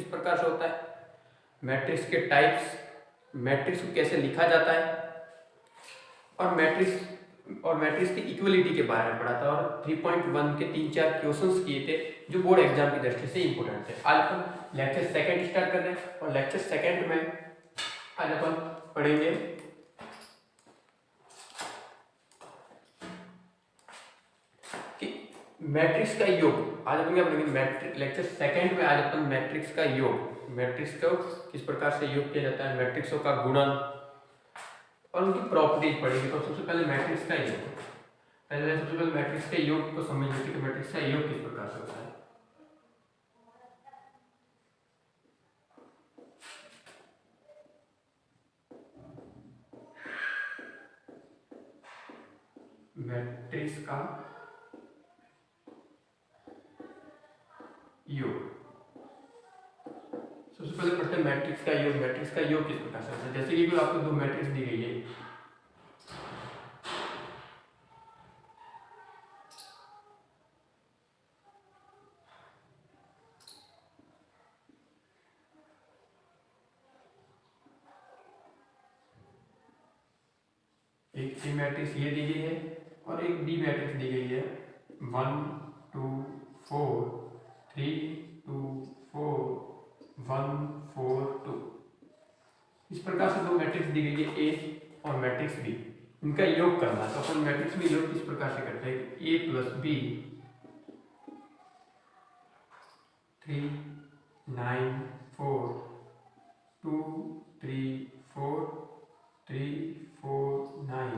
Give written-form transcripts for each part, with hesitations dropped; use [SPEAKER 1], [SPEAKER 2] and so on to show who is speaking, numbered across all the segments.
[SPEAKER 1] प्रकार से होता है, मैट्रिक्स के टाइप्स, मैट्रिक्स को कैसे लिखा जाता है, और मैट्रिक्स की इक्वलिटी के बारे में पढ़ा था। और 3.1 के 3-4 क्वेश्चंस किए थे जो बोर्ड एग्जाम की दृष्टि से इंपॉर्टेंट थे। आज अपन लेक्चर सेकंड स्टार्ट कर रहे हैं और लेक्चर सेकंड में आज अपन पढ़ेंगे कि मैट्रिक्स का योग। आज अपन क्या पढ़ेंगे, लेक्चर सेकंड में आज अपन मैट्रिक्स का योग, मैट्रिक्स को किस प्रकार से योग किया जाता है, मैट्रिक्सों का गुणन और उनकी प्रॉपर्टीज पढ़ेंगे। तो सबसे पहले मैट्रिक्स का योग, सबसे पहले मैट्रिक्स के योग को समझ लेते हैं कि मैट्रिक्स का योग किस प्रकार से होता है। मैट्रिक्स का योग, सबसे पहले पढ़ते हैं मैट्रिक्स का योग। मैट्रिक्स का योग किस प्रकार से होता है, जैसे कि आपको दो मैट्रिक्स दी गई है, एक सी मैट्रिक्स ये दी गई है और एक डी मैट्रिक्स दी गई है, 1 2 4 3 2 4 1 4 2। इस प्रकार से दो मैट्रिक्स दी गई है, ए और मैट्रिक्स बी, इनका योग करना है। तो अपन मैट्रिक्स में योग किस प्रकार से करते हैं, ए प्लस बी 3 9 4 2 3 4 3 4 9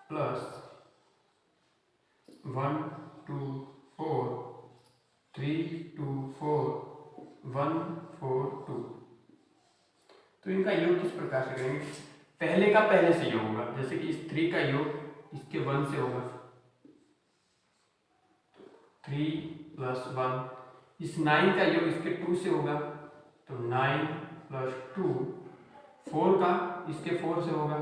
[SPEAKER 1] प्लस 1 2 4 3 2 4 1 4 2। तो इनका योग किस प्रकार से करेंगे, पहले का पहले से योग होगा, जैसे कि इस 3 का योग इसके 1 से होगा, 3 प्लस 1। इस 9 का योग इसके 2 से होगा, तो 9 प्लस 2। 4 का इसके 4 से होगा,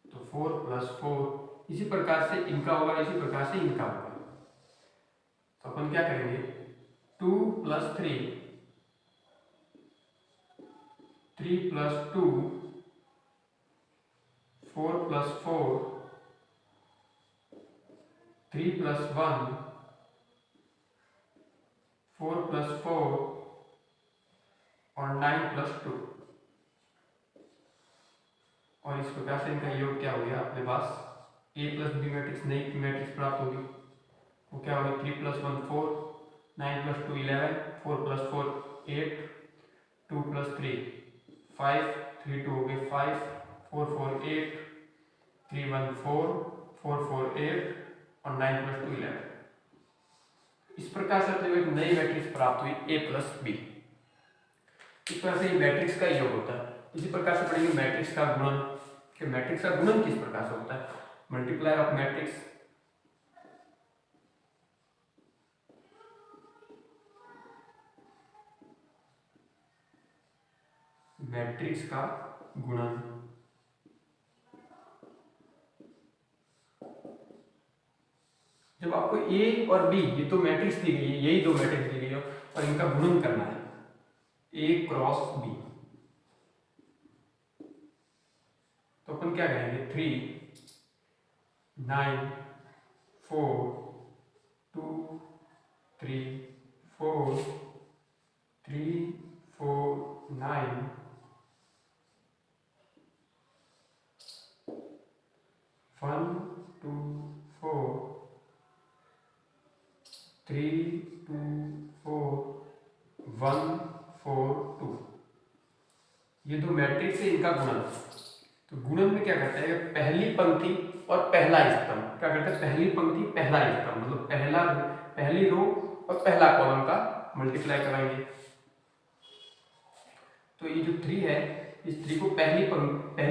[SPEAKER 1] तो 4 प्लस 4। इसी प्रकार से इनका होगा, इसी प्रकार से इनका होगा। तो अपन क्या करेंगे, 2 plus 3 3 plus 2 4 plus 4 3 plus 1 4 plus 4 और 9 प्लस 2। और इस प्रकार से इनका योग क्या हो गया, अपने पास ए प्लस बी मैट्रिक्स, नई मैट्रिक्स प्राप्त होगी। वो क्या होगा, 3 प्लस 1 4 9 प्लस 2 11 4 प्लस 4 8 2 प्लस 3 5 3 2 हो गए 5 4 4 8 3 1 4 4 4 8 और 9 प्लस 2 11। इस प्रकार से अपने को एक नई मैट्रिक्स प्राप्त हुई, ए प्लस बी। इस प्रकार से मैट्रिक्स का योग होता है। इसी प्रकार से पढ़ेंगे मैट्रिक्स का गुणन, कि मैट्रिक्स का गुणन किस प्रकार से होता है, मल्टीप्लाई ऑफ मैट्रिक्स। मैट्रिक्स का गुणन, जब आपको ए और बी, ये तो मैट्रिक्स दी गई है, यही दो मैट्रिक्स दी गई है और इनका गुणन करना है, ए क्रॉस बी। तो अपन क्या करेंगे, 3 9 4 2 3 4 3 4 9 1 2 4 3 2 4 1 4 2। ये दो मैट्रिक्स है, इनका गुणन। तो गुणन में क्या करता है, पहली पंक्ति और पहला स्तंभ क्या करता है, पहली पंक्ति पहला स्तंभ, मतलब पहली रो और पहला कॉलम का मल्टीप्लाई कराएंगे। तो ये जो 3 है, इस 3 को पहली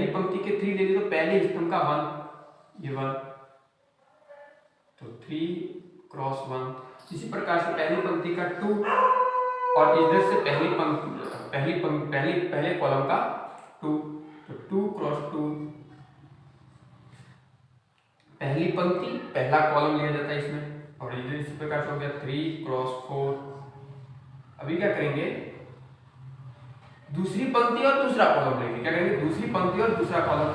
[SPEAKER 1] पंक्ति के 3 ले ली, तो पहले स्तंभ का 1, ये 1, तो 3 क्रॉस 1। इसी प्रकार से पहली पंक्ति का 2 और इधर से पहले कॉलम का 2, तो 2 क्रॉस 2। पहली पंक्ति पहला कॉलम लिया जाता है इसमें, और इधर इसी प्रकार से हो गया 3 क्रॉस 4 अभी क्या करेंगे, दूसरी पंक्ति और दूसरा कॉलम लेंगे। क्या करेंगे, दूसरी पंक्ति और दूसरा कॉलम।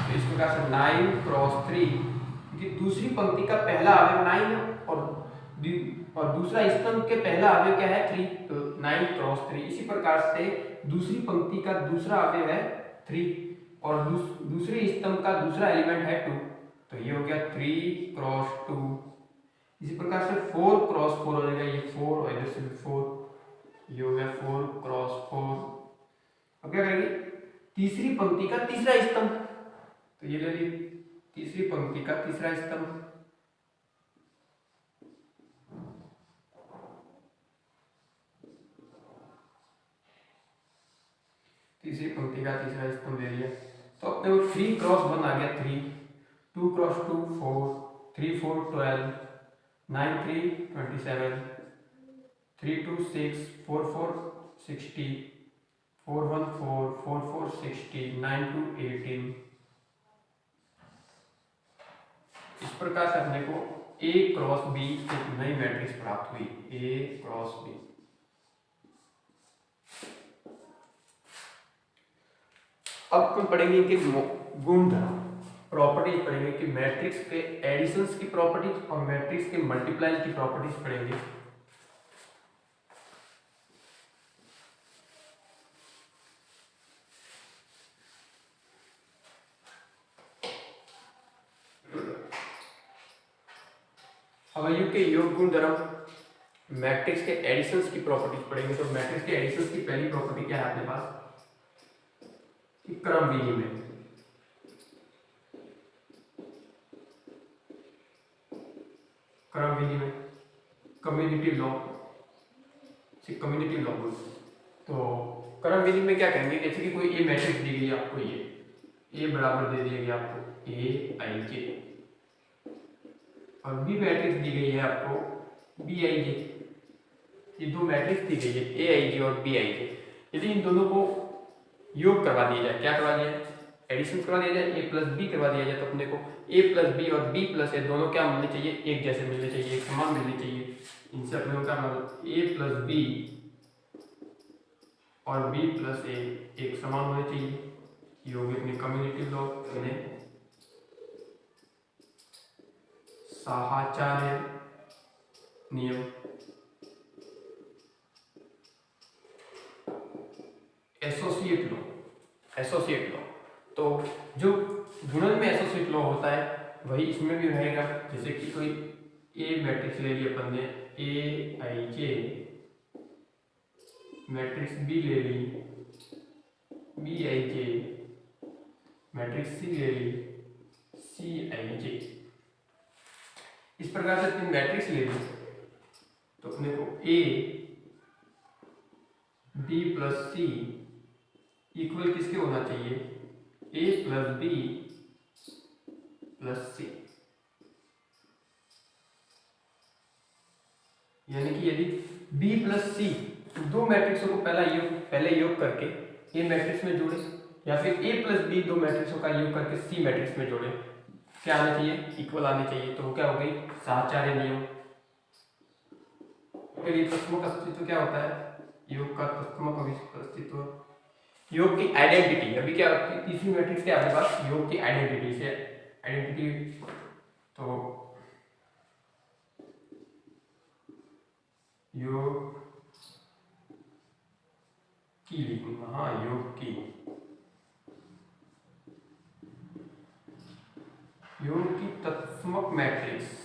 [SPEAKER 1] तो इस प्रकार से 9 क्रॉस 3, क्योंकि दूसरी पंक्ति का पहला अवयव 9 है और दूसरा स्तंभ के पहला अवयव क्या है, 3, तो 9 क्रॉस 3। इसी प्रकार से दूसरी पंक्ति का दूसरा अवयव है 3 और दूसरे स्तंभ का दूसरा एलिमेंट है 2, तो ये हो गया 3 क्रॉस 2। इसी प्रकार से 4 क्रॉस 4 हो जाएगा, ये 4 और इधर से भी 4, ये हो गया 4 क्रॉस 4। अब क्या करेंगे, तीसरी पंक्ति का तीसरा स्तंभ, तो ये ले ली तीसरी पंक्ति का तीसरा स्तंभ, तीसरी पंक्ति का तीसरा स्तंभ ले लिया। तो अपने को 3 क्रॉस 1 आ गया 3, 2 क्रॉस 2 4, 3 4 12, 9 3 27, 3 2 6, 4 4 60, 4 1 4, 4 4 60, 9 2 18। इस प्रकार से अपने को A क्रॉस B एक नई मैट्रिक्स प्राप्त हुई, A क्रॉस B। अब हम पढ़ेंगे इनके गुणधर्म, प्रॉपर्टीज पढ़ेंगे कि मैट्रिक्स के एडिशंस की प्रॉपर्टीज और मैट्रिक्स के मल्टीप्लाइज की प्रॉपर्टीज पढ़ेंगे। अवयव के योग गुणधर्म, मैट्रिक्स के एडिशंस की प्रॉपर्टीज पढ़ेंगे। तो मैट्रिक्स के एडिशंस की पहली प्रॉपर्टी क्या है आपके पास, क्रम विनिमय। क्रम विनिमय, कम्युनिटी लॉ, कम्युनिटी लॉ। तो क्रम विनिमय क्या कहेंगे, जैसे कि कोई ए मैट्रिक्स दी गई है आपको, ये ए बराबर दे दिया गया आपको ए आई जे, और बी मैट्रिक्स दी गई है आपको बी आई जे। ये दो मैट्रिक्स दी गई है ए आई जे और बी आई जे। यदि इन दोनों को योग करवा दिया जाए, क्या करवा दिया जाए, एडिशन करवा दिया जाए, ए प्लस बी करवा दिया जाए, तो अपने को ए प्लस बी और बी प्लस ए दोनों क्या मिलने चाहिए, एक जैसे मिलने चाहिए, एक समान मिलने चाहिए। इनसे अपने को क्या मतलब ए प्लस बी और बी प्लस ए एक समान होने चाहिए। ये होगी अपनी कम्युनिटी लॉ, साहचर्य नियम। एसोसिएट लॉ, एसोसिएट लॉ, तो जो गुणन में एसोसिएट लॉ होता है वही इसमें भी रहेगा। जैसे कि कोई ए मैट्रिक्स ले लिया अपन ने, ए आई जे, मैट्रिक्स बी ले ली, बी आई जे, मैट्रिक्स सी ले ली, सी आई जे। इस प्रकार से तीन मैट्रिक्स ले ली, तो अपने को A B plus C equal किसके होना चाहिए, A plus B plus C. यानी कि यदि बी प्लस सी दो मैट्रिक्सों को पहले योग करके ए मैट्रिक्स में जोड़े, या फिर ए प्लस बी दो मैट्रिक्सों का योग करके सी मैट्रिक्स में जोड़े, क्या आना चाहिए, इक्वल आने चाहिए। तो वो क्या हो गई, साहचर्य नियम। फिर ये तत्वों का अस्तित्व क्या होता है, योग का तत्वों का अस्तित्व, योग की आइडेंटिटी। अभी क्या तीसरी मैट्रिक्स के आपके पास योग की आइडेंटिटी से आइडेंटिटी, तो योग की लिखूंगा, हाँ योग की, योग की तत्समक मैट्रिक्स।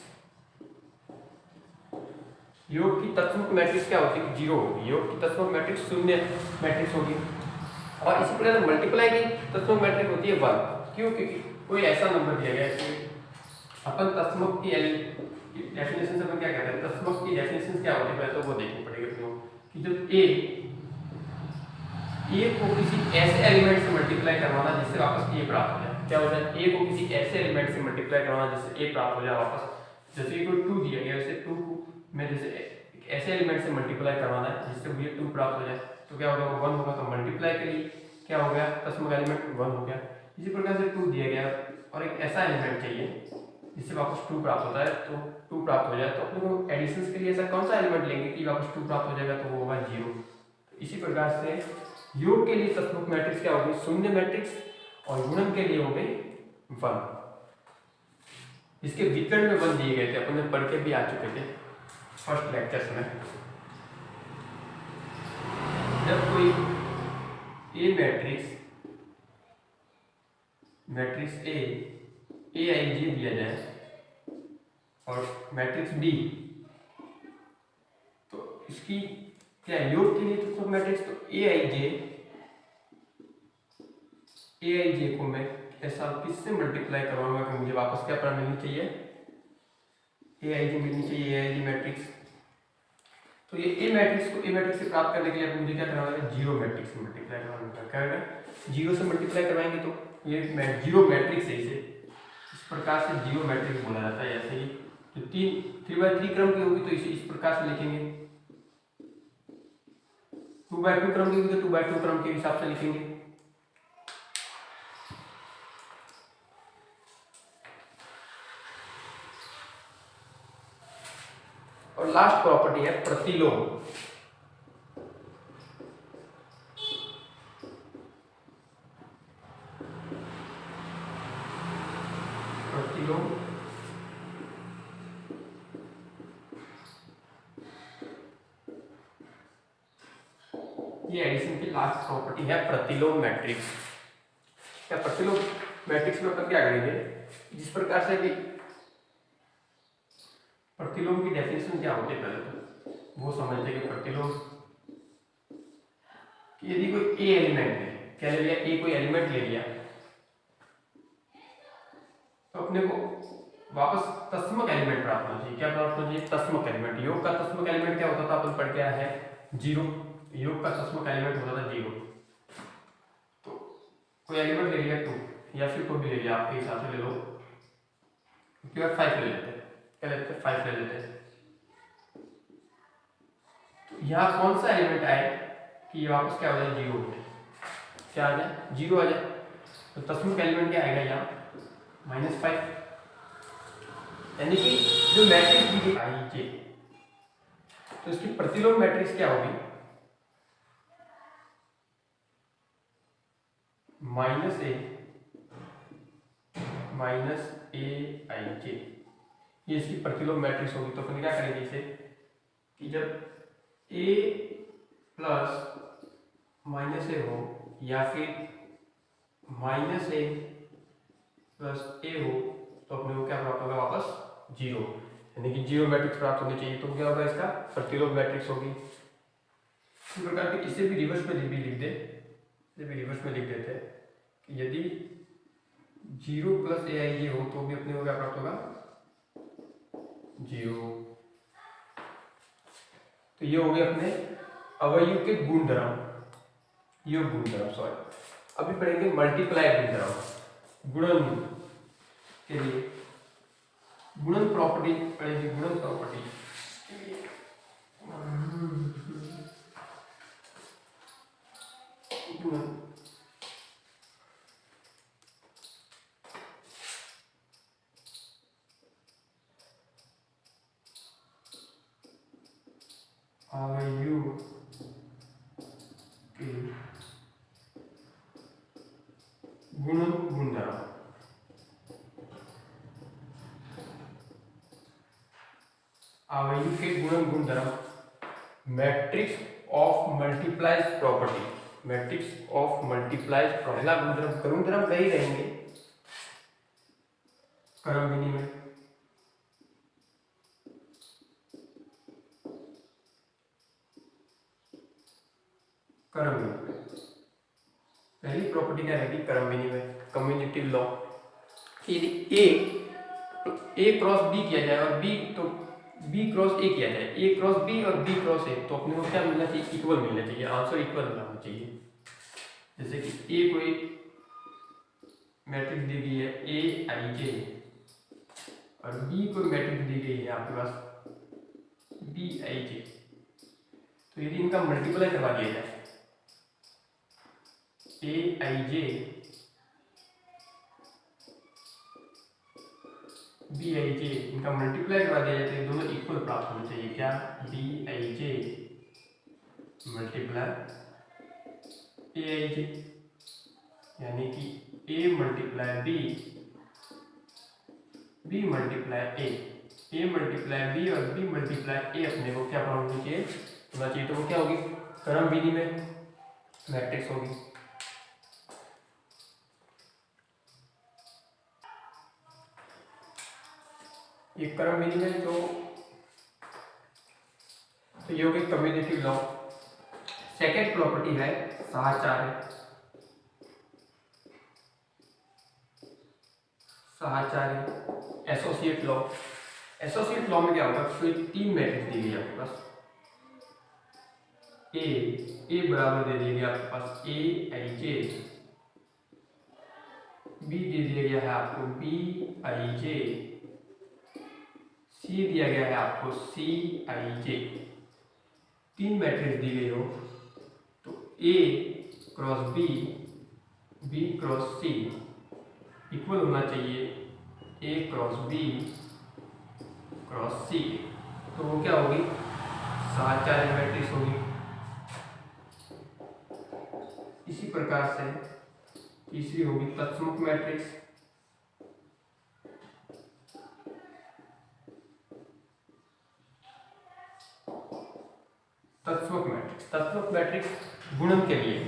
[SPEAKER 1] योग की तत्समक मैट्रिक्स क्या होती है, जीरो होगी। योग की तत्समक मैट्रिक्स शून्य मैट्रिक्स होगी। और इसी प्रकार मल्टीप्लाई की तत्समक मैट्रिक्स होती है 1। क्यों, क्योंकि कोई ऐसा नंबर दिया गया है, अपन तत्समक की डेफिनेशन से अपन क्या कहते हैं, तत्समक की डेफिनेशन क्या होती है पहले तो वो देखनी पड़ेगी कि जब ए को किसी ऐसे एलिमेंट से मल्टीप्लाई करवाना जिससे वापस ए प्राप्त हो जाए। क्या होता है, ए को किसी ऐसे एलिमेंट से मल्टीप्लाई करवाना जिससे ए प्राप्त हो जाए वापस। जैसे कोई 2 दिया गया, जैसे 2 में जैसे ऐसे एलिमेंट से मल्टीप्लाई करवाना है जिससे मुझे 2 प्राप्त हो जाए, तो क्या होगा, 1 होगा, तो मल्टीप्लाई के लिए क्या हो गया, तत्समक एलिमेंट 1 हो गया। इसी प्रकार से 2 दिया गया और एक ऐसा एलिमेंट चाहिए इससे वापस 2 प्राप्त होता है, तो 2 प्राप्त हो जाए तो अपने को एडिशंस के लिए ऐसा कौन सा एलिमेंट लेंगे कि वापस 2 प्राप्त हो जाएगा, तो वो होगा 0। तो इसी प्रकार से योग के लिए तत्समुख मैट्रिक्स क्या होगी, शून्य मैट्रिक्स, और गुणन के लिए हो गई 1। इसके विकर्ण में 1 दिए गए थे, अपन ने पढ़ के भी आ चुके थे फर्स्ट लेक्चर्स में। जब कोई ए मैट्रिक्स ए आई जे दिया जाए और मैट्रिक्स बी, तो इसकी क्या योग के लिए तत्समुख मैट्रिक्स, तो ए आई जे को मैं ऐसा किससे मल्टीप्लाई करवाऊंगा कि मुझे वापस क्या पढ़ा मिलनी चाहिए, ए आई जे मिलनी चाहिए, ए आई जे मैट्रिक्स। तो ये ए मैट्रिक्स से प्राप्त करने के लिए मुझे क्या करना है, जीरो मैट्रिक्स से मल्टीप्लाई करवाना है। 0 से मल्टीप्लाई करवाएंगे तो ये जीरो मैट्रिक्स है, इसे इस प्रकार से जीरो मैट्रिक्स बोला जाता है। ऐसे ही तो 3x3 क्रम की होगी तो इसे इस प्रकार से लिखेंगे, 2x2 क्रम की होगी तो 2x2 क्रम के हिसाब से लिखेंगे। और लास्ट प्रॉपर्टी है प्रतिलोम। ये एडिशन की लास्ट प्रॉपर्टी है प्रतिलोम मैट्रिक्स। क्या प्रतिलोम मैट्रिक्स में अपन क्या करेंगे, जिस प्रकार से भी प्रतिलोम की डेफिनेशन क्या होती है पहले तो वो समझते हैं कि प्रतिलोम कि यदि कोई ए एलिमेंट है, क्या ले लिया, ए कोई एलिमेंट ले लिया, तो अपने को वापस तस्मक एलिमेंट प्राप्त होना चाहिए। क्या प्राप्त होना चाहिए, तस्मक एलिमेंट। योग का तस्मक एलिमेंट क्या होता था, अपन पढ़ के आया है 0। योग का तस्मक एलिमेंट होता था 0। तो कोई एलिमेंट ले लिया 2 या फिर कोई भी ले लिया, आपके हिसाब से ले लो, उसके बाद 5 ले लेते हैं, क्या लेते हैं, 5 ले लेते हैं। तो यहाँ कौन सा एलिमेंट आए कि ये वापस क्या हो जाए, 0 हो जाए, क्या आ जाए, 0 आ जाए। तो तस्मक एलिमेंट क्या आएगा यहाँ, -5। यानी कि जो मैट्रिक्स दी गई आई जे, तो इसकी प्रतिलोम मैट्रिक्स क्या होगी, -a आई जे, ये इसकी प्रतिलोम मैट्रिक्स होगी। तो अपन क्या करेंगे इसे कि जब a प्लस -a हो या फिर -a प्लस a हो, तो अपने को क्या प्राप्त होगा, वापस 0, यानी कि 0 मैट्रिक्स प्राप्त होनी चाहिए। तो क्या होगा, इसका प्रतिलोम मैट्रिक्स होगी। इस प्रकार के इसे भी रिवर्स में भी लिख दे, इसे भी रिवर्स में लिख देते हैं कि यदि 0 प्लस ए आई जे हो तो भी अपने को क्या प्राप्त होगा, 0। तो ये हो गए अपने अवयव के गुणधर्म, योग गुणधर्म। सॉरी, अभी पढ़ेंगे मल्टीप्लाई गुणधर्म। गुणन के लिए गुणन प्रॉपर्टी पढ़ेंगे, गुणन प्रॉपर्टी गुणन अवयव के गुणन गुणधर्म। अवयव के गुणन गुणधर्म, matrix of multiplies property, matrix of multiplies. पहला गुणधर्म गुणधर्म कई रहेंगे, क्रम विनिमय, क्रम विनिमय। पहली प्रॉपर्टी क्या रहेगी, क्रम विनिमय, कम्युनिटिव लॉ। यदि ए क्रॉस बी किया जाए और बी तो बी क्रॉस ए किया जाए, ए क्रॉस बी और बी क्रॉस ए, तो अपने को क्या मिलना चाहिए, इक्वल मिलना चाहिए, आंसर इक्वल मिलना चाहिए। जैसे कि ए कोई मैट्रिक्स दी गई है ए आई जे और बी कोई मैट्रिक्स दी गई है आपके पास बी आई जे, तो यदि इनका मल्टीप्लाई करवा दिया जाए, ए आई जे बी आई जे इनका मल्टीप्लाई करवा दिया जाए तो दोनों इक्वल प्राप्त होना चाहिए। क्या? बी आई जे मल्टीप्लाई ए आई जे, यानी कि A multiply B, B multiply A multiply B और बी मल्टीप्लाई ए अपने को क्या होना चाहिए तो वो क्या होगी? क्रम विधि में मैट्रिक्स होगी। ये क्रम विधि में जो तो ये होगी कम्युटेटिव लॉ। सेकेंड प्रॉपर्टी है साहचर्य। साहचर्य एसोसिएट लॉ। एसोसिएट लॉ में क्या होगा? कोई तीन मैट्रिक्स दी गई है आपके पास, ए बराबर दे दिया गया आपके पास ए आई जे, बी दे दिया गया है आपको बी आई जे, सी दिया गया है आपको सी आई जे। तीन मैट्रिक्स दी गई हो तो ए क्रॉस बी, बी क्रॉस सी इक्वल होना चाहिए ए क्रॉस बी क्रॉस सी। तो वो क्या होगी? साहचर्य मैट्रिक्स होगी। इसी प्रकार से तीसरी होगी तत्समुख मैट्रिक्स। तत्समुख मैट्रिक्स गुणन के लिए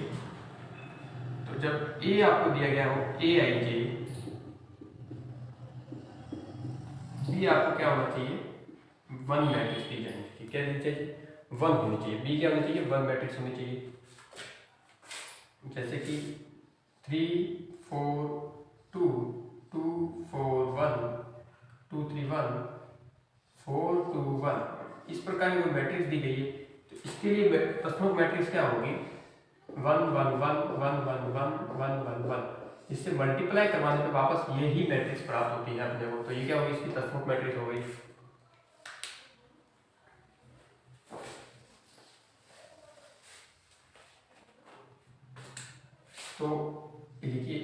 [SPEAKER 1] तो जब ए आपको दिया गया हो ए आई जे, बी आपको क्या होना चाहिए? वन मैट्रिक्स दी जाएगी। क्या दी चाहिए? वन होनी चाहिए। बी क्या होनी चाहिए? वन मैट्रिक्स होनी चाहिए। जैसे कि 3 4 2 2 4 1 2 3 1 4 2 1 इस प्रकार की मैट्रिक्स दी गई है। तो इसके लिए तत्समुख मैट्रिक्स क्या होगी? 1 1 1 1 1 1 1 1 1। इससे मल्टीप्लाई करवाने पे वापस यही मैट्रिक्स प्राप्त होती है अपने को। तो ये क्या होगी? इसकी तत्समुख मैट्रिक्स हो गई। तो लिखिए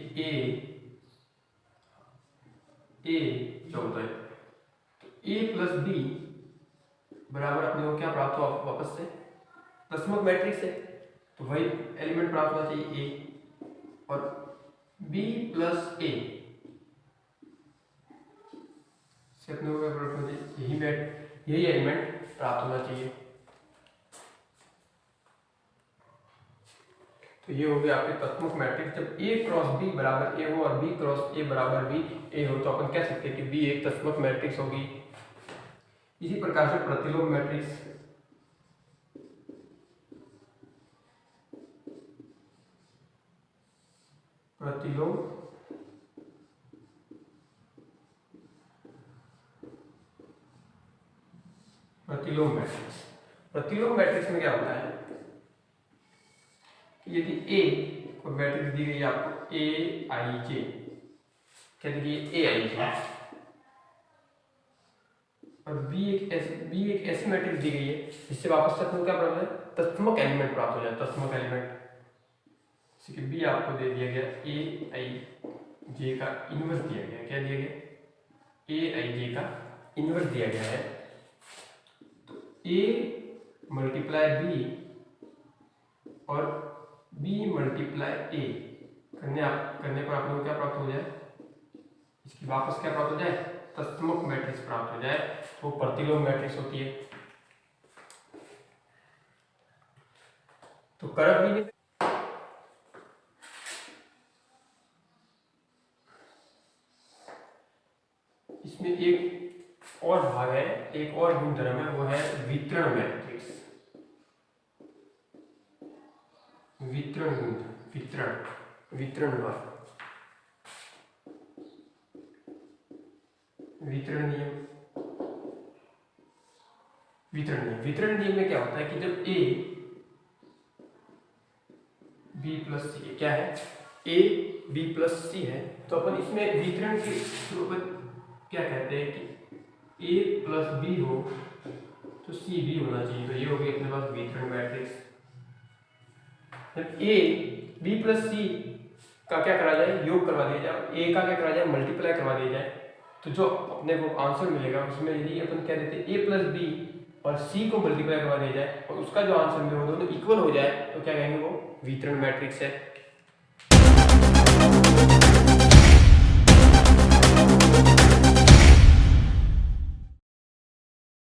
[SPEAKER 1] ए जो होता है तो ए प्लस बी बराबर अपने को क्या प्राप्त हुआ? वापस से तत्समुख मैट्रिक्स है तो वही एलिमेंट प्राप्त होना चाहिए ए, और बी प्लस ए से अपने को प्राप्त होना चाहिए यही एलिमेंट प्राप्त होना चाहिए। तो ये हो गया आपके तत्समुख मैट्रिक्स। जब ए क्रॉस बी बराबर ए हो और बी क्रॉस ए बराबर बी ए हो तो अपन कह सकते हैं कि बी एक तत्समुख मैट्रिक्स होगी। इसी प्रकार से प्रतिलोम मैट्रिक्स, प्रतिलोम मैट्रिक्स में क्या होता है? यदि ए को मैट्रिक्स दी गई है आपको ए आई जे, क्या दी गई? ए आई जे, और बी एक ऐसी मैट्रिक्स दी गई है जिससे वापस से क्या प्राप्त है? तत्समुख एलिमेंट प्राप्त हो जाए। तत्समुख एलिमेंट जैसे कि बी आपको दे दिया गया ए आई जे का इनवर्स दिया गया। क्या दिया गया? ए आई जे का इनवर्स दिया गया है। तो ए मल्टीप्लाई बी और बी मल्टीप्लाई ए करने पर आप लोग क्या प्राप्त हो जाए? इसकी वापस क्या प्राप्त हो जाए? तत्समुख मैट्रिक्स प्राप्त हो जाए। तो प्रतिलोम मैट्रिक्स होती है। तो क्रम विधि इसमें एक और भाग है, एक और गुणधर्म है, वो है वितरण मैट्रिक्स। वितरण नियम में क्या होता है कि जब ए बी प्लस सी क्या है? ए बी प्लस सी है तो अपन इसमें वितरण के स्वरूप क्या कहते हैं कि ए प्लस बी हो तो सी भी होना चाहिए। तो ये हो गई अपने पास वितरण मैट्रिक्स। जब ए बी प्लस सी का क्या करा जाए? योग करवा दिया जाए। ए का क्या करा जाए? मल्टीप्लाई करवा दिया जाए। तो जो अपने को आंसर मिलेगा उसमें यदि अपन कह देते ए प्लस बी और सी को मल्टीप्लाई करवा दिया जाए और उसका जो आंसर मिले वो दोनों इक्वल हो जाए तो क्या कहेंगे, वो वितरण मैट्रिक्स है।